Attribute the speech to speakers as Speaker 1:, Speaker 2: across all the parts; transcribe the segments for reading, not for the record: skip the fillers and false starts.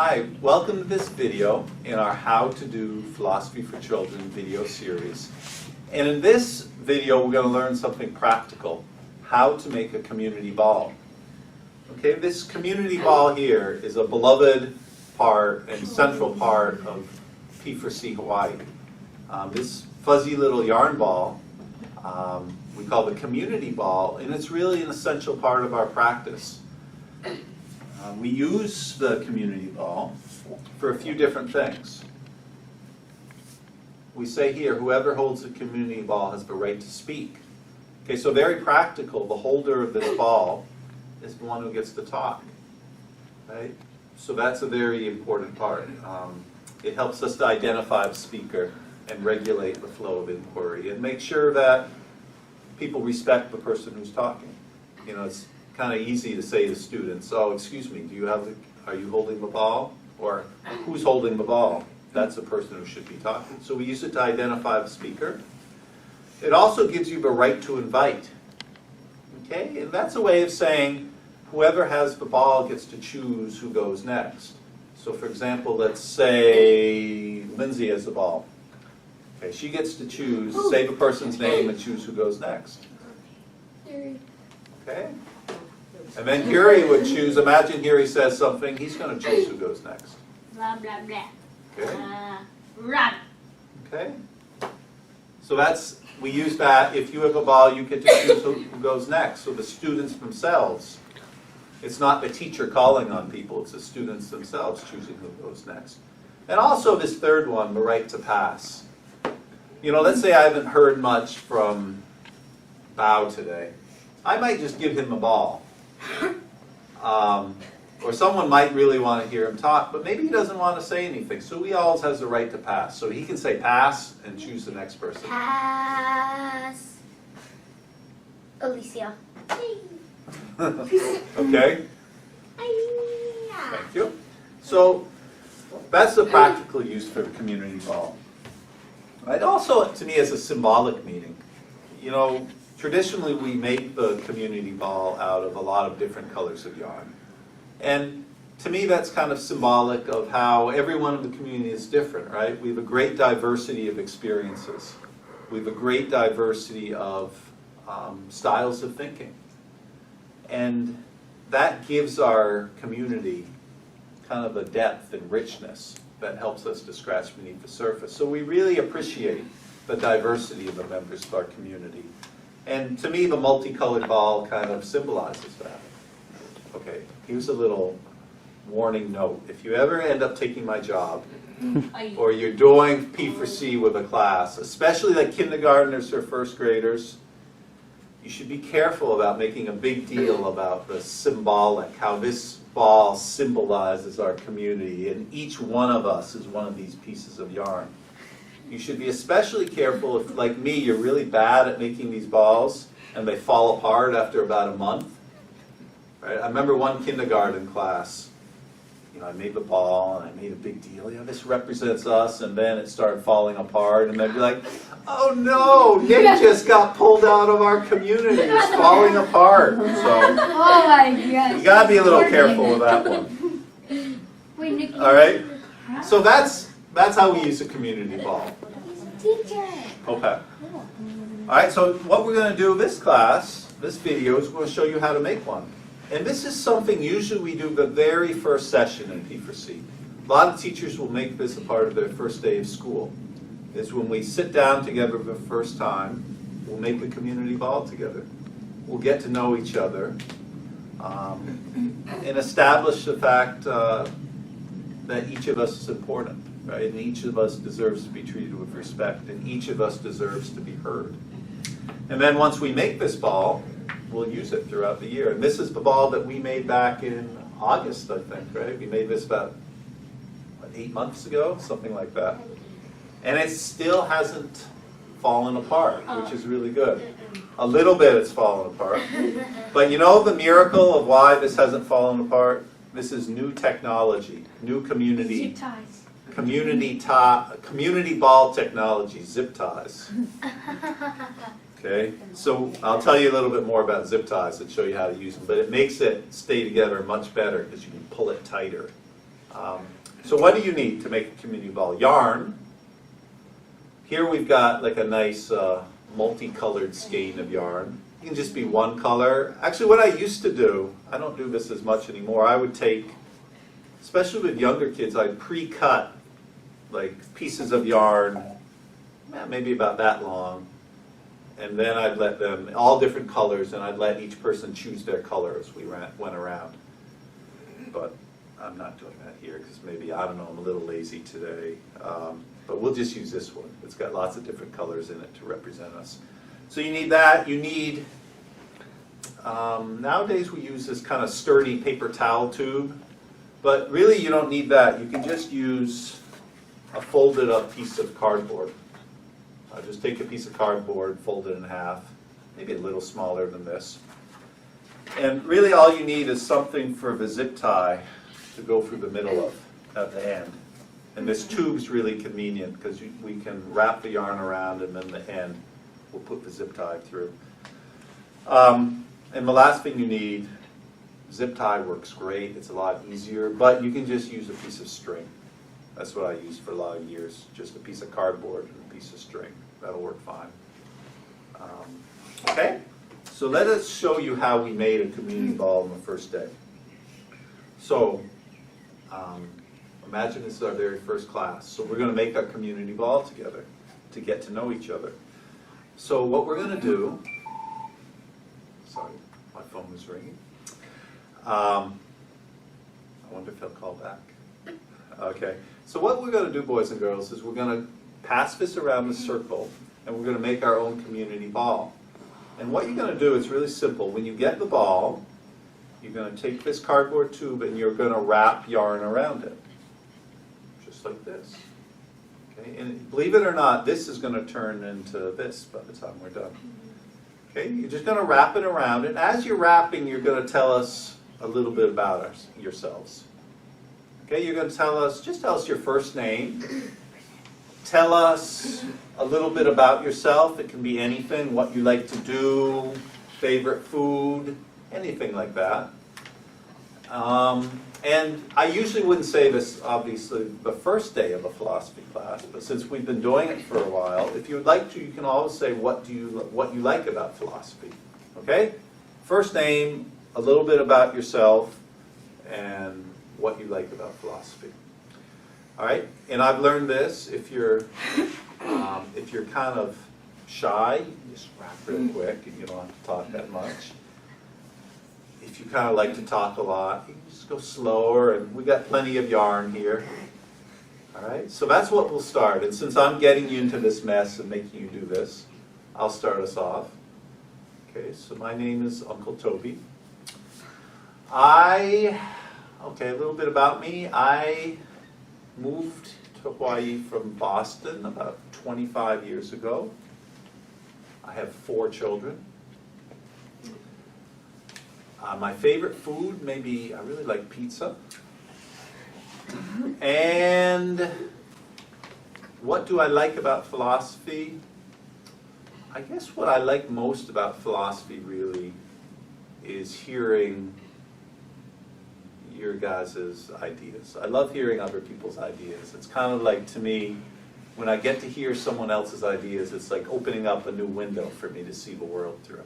Speaker 1: Hi, welcome to this video in our How to Do Philosophy for Children video series. And in this video we're going to learn something practical, how to make a community ball. Okay, this community ball here is a beloved part and central part of P4C Hawaii. This fuzzy little yarn ball we call the community ball, and it's really an essential part of our practice. We use the community ball for a few different things. We say here, whoever holds the community ball has the right to speak. Okay, so very practical. The holder of this ball is the one who gets to talk. Right? So that's a very important part. It helps us to identify the speaker and regulate the flow of inquiry and make sure that people respect the person who's talking. You know, it's kind of easy to say to students, oh, excuse me, are you holding the ball? Or who's holding the ball? That's the person who should be talking. So we use it to identify the speaker. It also gives you the right to invite. Okay? And that's a way of saying whoever has the ball gets to choose who goes next. So for example, let's say Lindsay has the ball. Okay, she gets to choose, say the person's name and choose who goes next. Okay? And then Gary would choose, imagine Gary says something, he's going to choose who goes next.
Speaker 2: Blah, blah, blah.
Speaker 1: Okay?
Speaker 2: Run.
Speaker 1: Okay? So we use that, if you have a ball, you get to choose who goes next. So the students themselves, it's not the teacher calling on people, it's the students themselves choosing who goes next. And also this third one, the right to pass. You know, let's say I haven't heard much from Bao today. I might just give him a ball. Or someone might really want to hear him talk, but maybe he doesn't want to say anything. So he always has the right to pass. So he can say pass and choose the next person.
Speaker 2: Pass. Alicia.
Speaker 1: Okay? Thank you. So that's the practical use for the community ball. It also, to me, has a symbolic meaning. You know, traditionally we make the community ball out of a lot of different colors of yarn. And to me that's kind of symbolic of how everyone in the community is different, right? We have a great diversity of experiences. We have a great diversity of styles of thinking. And that gives our community kind of a depth and richness that helps us to scratch beneath the surface. So we really appreciate the diversity of the members of our community. And to me, the multicolored ball kind of symbolizes that. Okay, here's a little warning note. If you ever end up taking my job, or you're doing P4C with a class, especially like kindergartners or first graders, you should be careful about making a big deal about the symbolic, how this ball symbolizes our community, and each one of us is one of these pieces of yarn. You should be especially careful if, like me, you're really bad at making these balls and they fall apart after about a month. Right? I remember one kindergarten class, you know, I made the ball and I made a big deal, you know, this represents us, and then it started falling apart, and they'd be like, oh no, Nick just got pulled out of our community, it's falling apart. So,
Speaker 2: Oh my gosh.
Speaker 1: you gotta be a little careful with that one. All right? So that's how we use a community ball.
Speaker 2: Teacher.
Speaker 1: Okay. All right, so what we're going to do this class, this video, is we're going to show you how to make one. And this is something usually we do the very first session in P4C. A lot of teachers will make this a part of their first day of school. Is when we sit down together for the first time, we'll make the community ball together. We'll get to know each other and establish the fact that each of us is important, right? And each of us deserves to be treated with respect, and each of us deserves to be heard. And then once we make this ball, we'll use it throughout the year. And this is the ball that we made back in August, I think, right? We made this about 8 months ago, something like that. And it still hasn't fallen apart, which is really good. A little bit it's fallen apart. But you know the miracle of why this hasn't fallen apart? This is new technology, new community ball technology, zip ties. Okay, so I'll tell you a little bit more about zip ties and show you how to use them, but it makes it stay together much better because you can pull it tighter. So what do you need to make a community ball? Yarn. Here we've got like a nice multicolored skein of yarn. It can just be one color. Actually, what I used to do, I don't do this as much anymore, I would take, especially with younger kids, I'd pre-cut like pieces of yarn, maybe about that long, and then I'd let them, all different colors, and I'd let each person choose their color as we went around. But I'm not doing that here because maybe, I don't know, I'm a little lazy today. But we'll just use this one. It's got lots of different colors in it to represent us. So you need that. You need, nowadays we use this kind of sturdy paper towel tube, but really you don't need that. You can just use a folded up piece of cardboard. Just take a piece of cardboard, fold it in half, maybe a little smaller than this. And really all you need is something for the zip tie to go through the middle of, at the end. And this tube's really convenient because we can wrap the yarn around and then the end we'll put the zip tie through. And the last thing you need, zip tie works great, it's a lot easier, but you can just use a piece of string. That's what I used for a lot of years, just a piece of cardboard and a piece of string. That'll work fine. Okay, so let us show you how we made a community ball on the first day. So, imagine this is our very first class. So we're going to make our community ball together to get to know each other. So what we're going to do, sorry, my phone was ringing. I wonder if he'll call back. Okay, so what we're going to do, boys and girls, is we're going to pass this around the circle and we're going to make our own community ball. And what you're going to do is really simple. When you get the ball, you're going to take this cardboard tube and you're going to wrap yarn around it. Just like this. Okay, and believe it or not, this is going to turn into this by the time we're done. Okay, you're just going to wrap it around, and as you're wrapping, you're going to tell us a little bit about yourselves. Okay, you're going to tell us your first name. Tell us a little bit about yourself. It can be anything, what you like to do, favorite food, anything like that. And I usually wouldn't say this, obviously, the first day of a philosophy class, but since we've been doing it for a while, if you would like to, you can always say what you like about philosophy. Okay? First name, a little bit about yourself, and what you like about philosophy. All right? And I've learned this, if you're kind of shy, you just wrap real quick and you don't have to talk that much. If you kind of like to talk a lot, you can just go slower, and we got plenty of yarn here. All right, so that's what we'll start. And since I'm getting you into this mess and making you do this, I'll start us off. Okay, so my name is Uncle Toby. Okay, a little bit about me. I moved to Hawaii from Boston about 25 years ago. I have 4 children. My favorite food, maybe, I really like pizza. And what do I like about philosophy? I guess what I like most about philosophy really is hearing your guys' ideas. I love hearing other people's ideas. It's kind of like, to me, when I get to hear someone else's ideas, it's like opening up a new window for me to see the world through.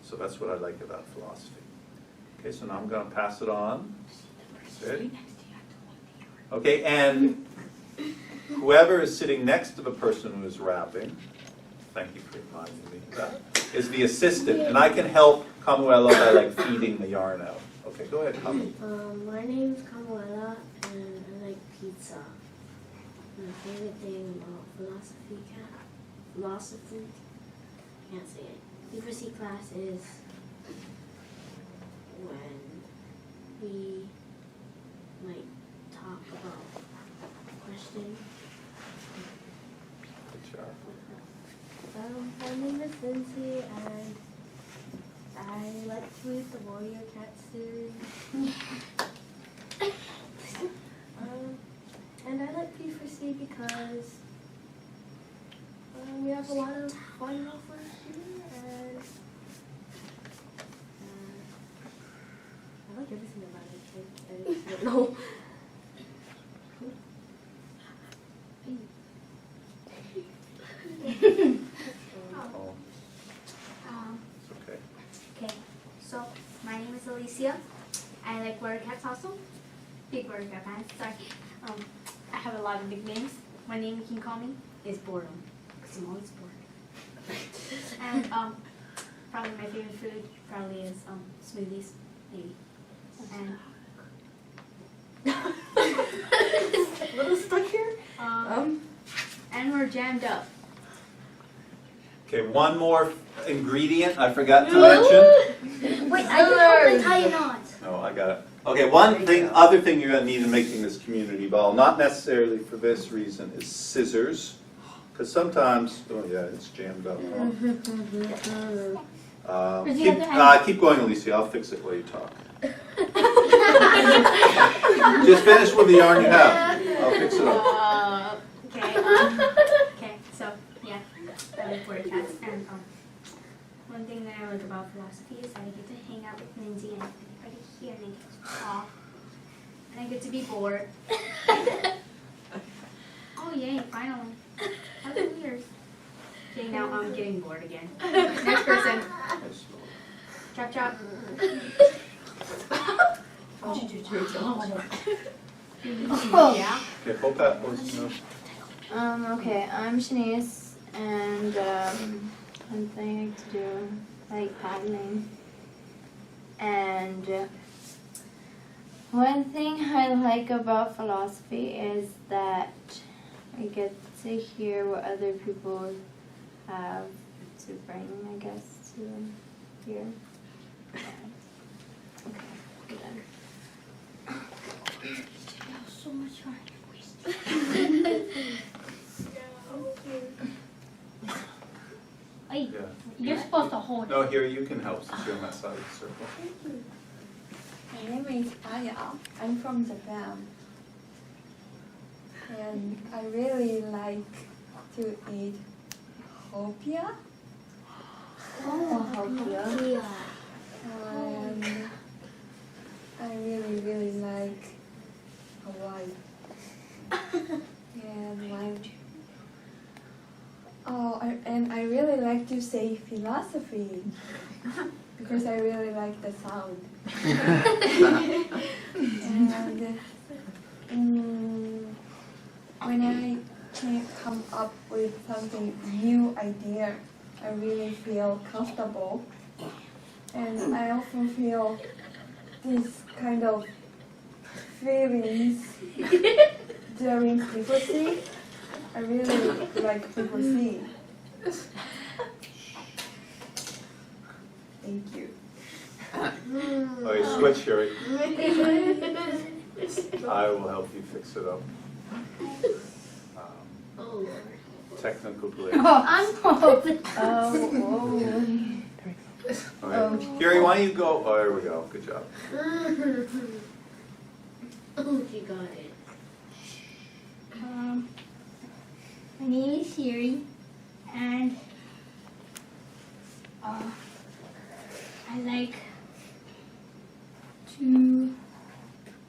Speaker 1: So that's what I like about philosophy. Okay, so now I'm going to pass it on. Ready? Okay, and whoever is sitting next to the person who is rapping, thank you for reminding me of that, is the assistant. And I can help Kamuela by like feeding the yarn out. Okay, go ahead, Kamu.
Speaker 3: My name's Kamuela, and I like pizza. My favorite thing about philosophy, can't say it. Literacy class is when we might talk about questions.
Speaker 1: Good job.
Speaker 3: My name is Lindsay, and I like to read the Warrior Cat series. And I like P4C because we have a lot of fun over here, and I like everything about it. I just don't know.
Speaker 2: warrior cats also. Big warrior cat fans. Sorry. I have a lot of nicknames. One name you can call me is Boredom, because I'm always bored. And probably my favorite food probably is smoothies, maybe. And
Speaker 3: A little stuck here.
Speaker 2: and we're jammed up.
Speaker 1: Okay, one more ingredient I forgot to mention.
Speaker 2: Wait, I can help and tie a knot.
Speaker 1: No, I got it. Okay, other thing you're gonna need in making this community ball, not necessarily for this reason, is scissors. Because sometimes, oh yeah, it's jammed up.
Speaker 2: Where's the other hand?
Speaker 1: Keep going, Alicia, I'll fix it while you talk. Just finish with the yarn you have. I'll fix it up.
Speaker 2: Okay, so yeah, I like warrior cats. And one thing that I like about philosophy is that I get to hang out with Lindsay and everybody here and I get to talk. And I get to be bored. Oh yay, finally. How weird. Okay, now I'm getting bored again. Next person. Chop chop. Yeah.
Speaker 1: Okay, Popat, what's your
Speaker 4: Okay, I'm Shanice, and one thing I like to do, I like paddling. And one thing I like about philosophy is that I get to hear what other people have to bring, I guess, to here. Okay, we're done.
Speaker 2: So much fun. Hey,
Speaker 1: Yeah.
Speaker 2: you're supposed to hold it.
Speaker 1: No, here, you can help since you're on that side of the circle.
Speaker 5: My name is Aya. I'm from Japan. And I really like to eat hopia.
Speaker 4: Hopia.
Speaker 5: And I really, really like Hawaii. And I really like to say philosophy because I really like the sound. And when I can come up with something new idea, I really feel comfortable. And I often feel this kind of feelings during pregnancy. I really like pregnancy. Thank you.
Speaker 1: Okay, switch, Sherry. I will help you fix it up. Technical glitch.
Speaker 2: I'm hoping.
Speaker 1: Okay. Gary, why don't you go? Oh, there we go. Good job.
Speaker 2: Oh, you got it. My name is Siri, and I like to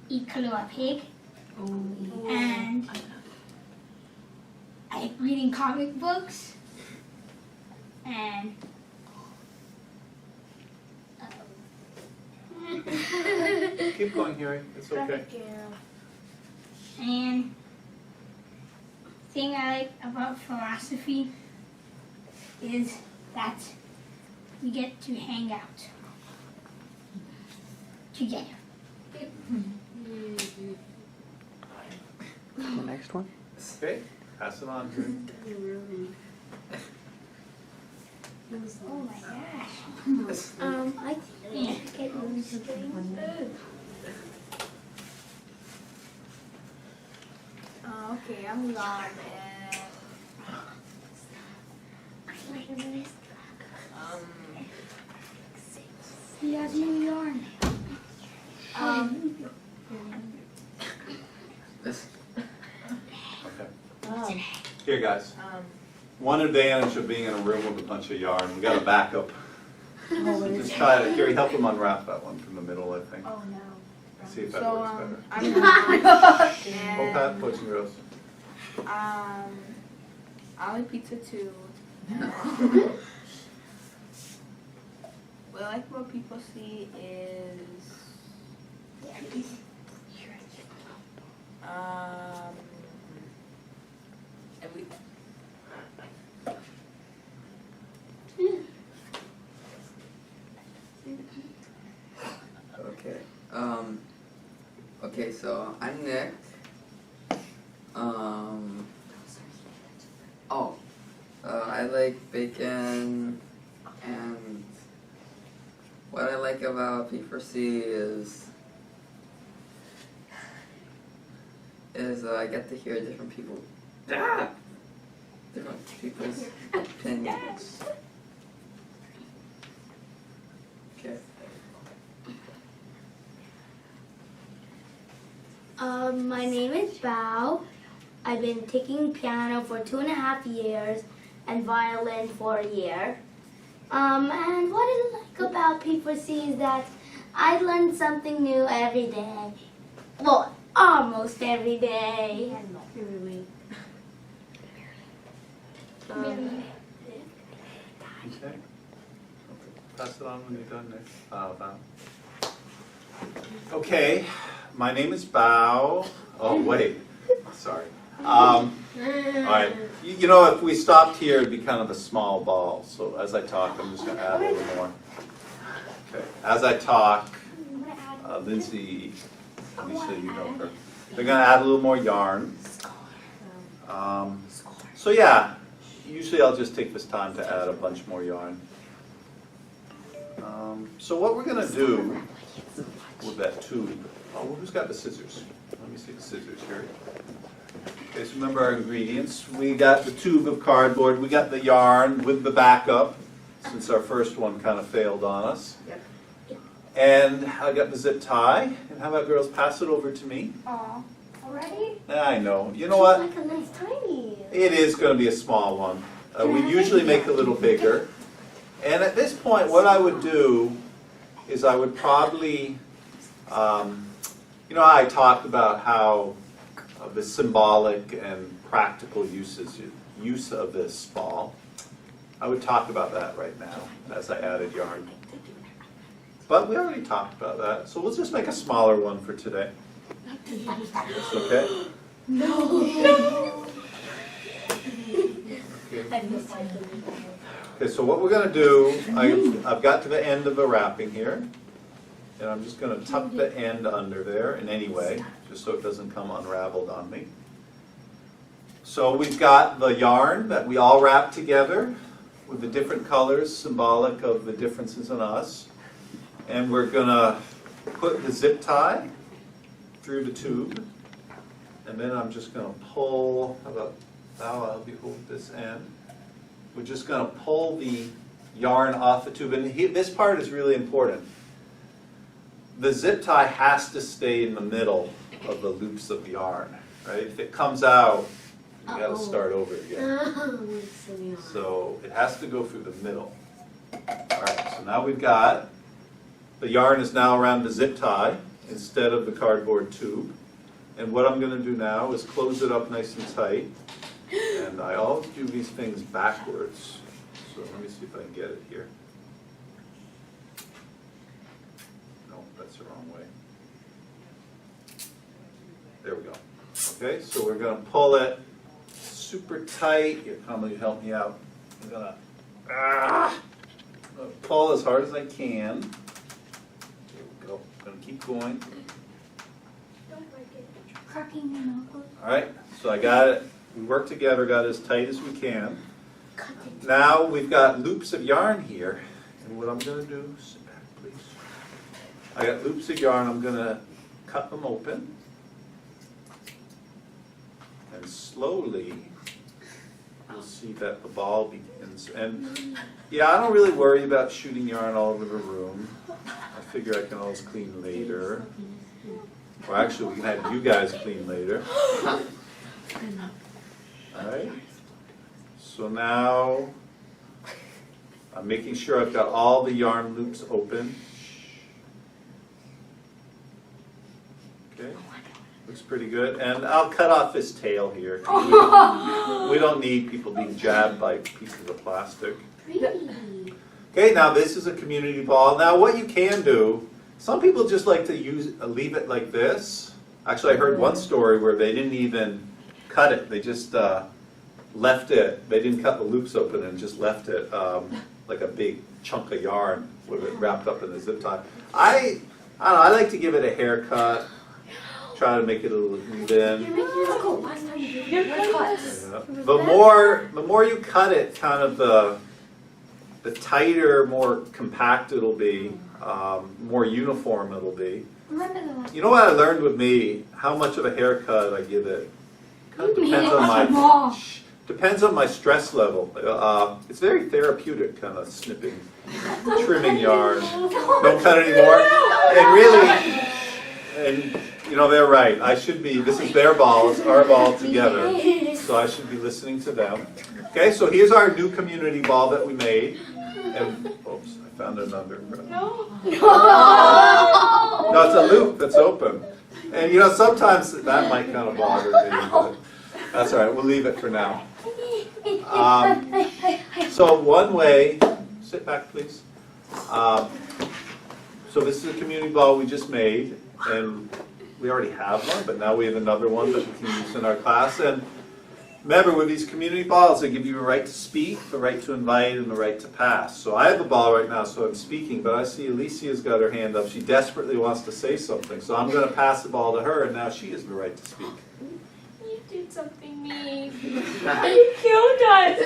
Speaker 2: eat kalua pig, and I like reading comic books, and
Speaker 1: Keep going, Gary. It's okay.
Speaker 2: and thing I like about philosophy is that we get to hang out together.
Speaker 6: The next one?
Speaker 1: Okay, pass it on.
Speaker 2: Oh my gosh.
Speaker 3: I think it was
Speaker 2: Okay, I'm lost. He has new yarn.
Speaker 1: Okay. Here, guys. One advantage of being in a room with a bunch of yarn, we got a backup. So just try to, Gary, help him unwrap that one from the middle, I think.
Speaker 3: Oh no.
Speaker 1: See if that works better.
Speaker 3: I'm
Speaker 1: Popat, what's yours?
Speaker 3: I like pizza too. What I like what people see is
Speaker 6: And we.
Speaker 7: Okay. Okay, so I'm Nick. I like bacon, and what I like about P4C is I get to hear different people's opinions. Okay.
Speaker 3: My name is Bao. I've been taking piano for 2.5 years and violin for a year. And what I like about P4C is that I learn something new every day. Well, almost every day. Every week.
Speaker 1: Okay. Pass it on when you're done, Nick. Bao. Okay, my name is Bao. Oh, wait. Sorry. All right. You know, if we stopped here, it'd be kind of a small ball. So as I talk, I'm just going to add a little more. Okay. As I talk, Lindsay, Lisa, you know her. They're going to add a little more yarn. So yeah, usually I'll just take this time to add a bunch more yarn. So what we're going to do with that tube, who's got the scissors? Let me see the scissors here. Okay, so remember our ingredients. We got the tube of cardboard, we got the yarn with the backup, since our first one kind of failed on us.
Speaker 6: Yep.
Speaker 1: And I got the zip tie. And how about girls, pass it over to me?
Speaker 3: Aw, already?
Speaker 1: I know. You know what?
Speaker 3: Like a nice tiny.
Speaker 1: It is going to be a small one. We usually make it a little bigger. And at this point, what I would do is I would probably, you know how I talked about how the symbolic and practical use of this ball. I would talk about that right now as I added yarn. But we already talked about that, so we'll just make a smaller one for today. Okay?
Speaker 3: No.
Speaker 1: Okay, so what we're going to do, I've got to the end of the wrapping here, and I'm just going to tuck the end under there in any way, just so it doesn't come unraveled on me. So we've got the yarn that we all wrap together with the different colors, symbolic of the differences in us. And we're going to put the zip tie through the tube, and then I'm just going to pull, how about now I'll be hold this end. We're just going to pull the yarn off the tube, and this part is really important. The zip tie has to stay in the middle of the loops of the yarn, right? If it comes out, you got to start over again. So it has to go through the middle. All right, so now we've got, the yarn is now around the zip tie instead of the cardboard tube. And what I'm going to do now is close it up nice and tight. And I always do these things backwards. So let me see if I can get it here. No, that's the wrong way. There we go. Okay, so we're going to pull it super tight. Here, Kamala, help me out. I'm going to pull as hard as I can. There we go. I'm going to keep going.
Speaker 3: Cracking your knuckles.
Speaker 1: All right, so I got it. We work together, got it as tight as we can. Now we've got loops of yarn here, and what I'm going to do, sit back please. I got loops of yarn, I'm going to cut them open, and slowly you'll see that the ball begins. And yeah, I don't really worry about shooting yarn all over the room. I figure I can always clean later. Or actually, we can have you guys clean later. Alright, so now I'm making sure I've got all the yarn loops open. Okay, looks pretty good. And I'll cut off this tail here. We don't need people being jabbed by pieces of plastic. Okay, now this is a community ball. Now what you can do Some people just like to leave it like this. Actually, I heard one story where they didn't even cut it. They just left it. They didn't cut the loops open and just left it like a big chunk of yarn with it wrapped up in the zip tie. I don't know. I like to give it a haircut. Try to make it a little even. Yeah. The more you cut it, kind of the tighter, more compact it'll be, more uniform it'll be. You know what I learned with me? How much of a haircut I give it kind of depends on my stress level. It's very therapeutic, kind of snipping, trimming yarn. Don't cut anymore. And really, and you know they're right. I should be. This is their ball. It's our ball together. So I should be listening to them. Okay. So here's our new community ball that we made. And oops, I found another. No, it's a loop that's open. And you know, sometimes that might kind of bother me, but that's all right. We'll leave it for now. So one way, sit back please. So this is a community ball we just made, and we already have one, but now we have another one that we can use in our class. And remember, with these community balls, they give you a right to speak, the right to invite, and the right to pass. So I have the ball right now, so I'm speaking, but I see Alicia's got her hand up. She desperately wants to say something, so I'm going to pass the ball to her, and now she has the right to speak.
Speaker 6: You did something mean. You killed us.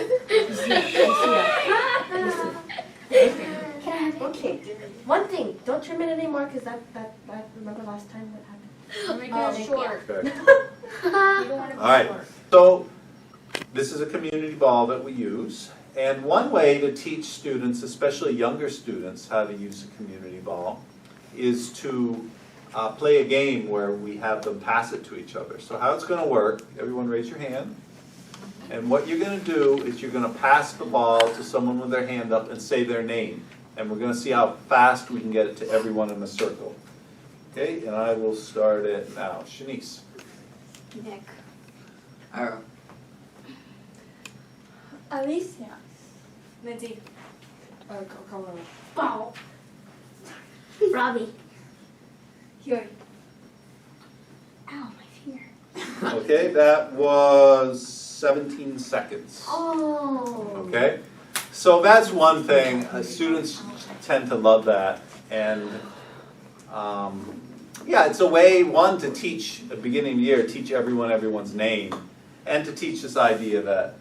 Speaker 8: Okay, one thing, don't trim it anymore because that remember last time what happened?
Speaker 6: Make it short.
Speaker 1: Okay.
Speaker 6: You don't want to
Speaker 1: All right. So this is a community ball that we use, and one way to teach students, especially younger students, how to use a community ball is to play a game where we have them pass it to each other. So how it's going to work, everyone raise your hand. And what you're going to do is you're going to pass the ball to someone with their hand up and say their name. And we're going to see how fast we can get it to everyone in the circle. Okay, and I will start it now. Shanice.
Speaker 4: Nick.
Speaker 7: Ira.
Speaker 5: Alicia.
Speaker 6: Lindsay.
Speaker 2: Wow.
Speaker 3: Robbie.
Speaker 6: Huey.
Speaker 2: Ow, my finger.
Speaker 1: Okay, that was 17 seconds.
Speaker 2: Oh.
Speaker 1: Okay, so that's one thing. Students tend to love that, and yeah, it's a way, one, to teach at the beginning of the year, teach everyone's name, and to teach this idea that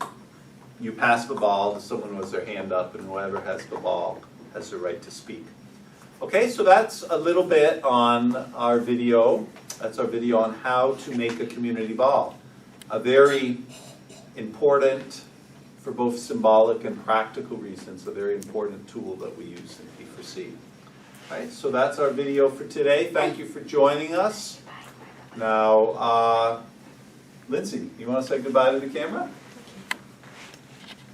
Speaker 1: you pass the ball to someone who has their hand up, and whoever has the ball has the right to speak. Okay, so that's a little bit on our video. That's our video on how to make a community ball. A very important, for both symbolic and practical reasons, a very important tool that we use in P4C. All right, so that's our video for today. Thank you for joining us. Now, Lindsay, you want to say goodbye to the camera?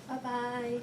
Speaker 6: Bye-bye.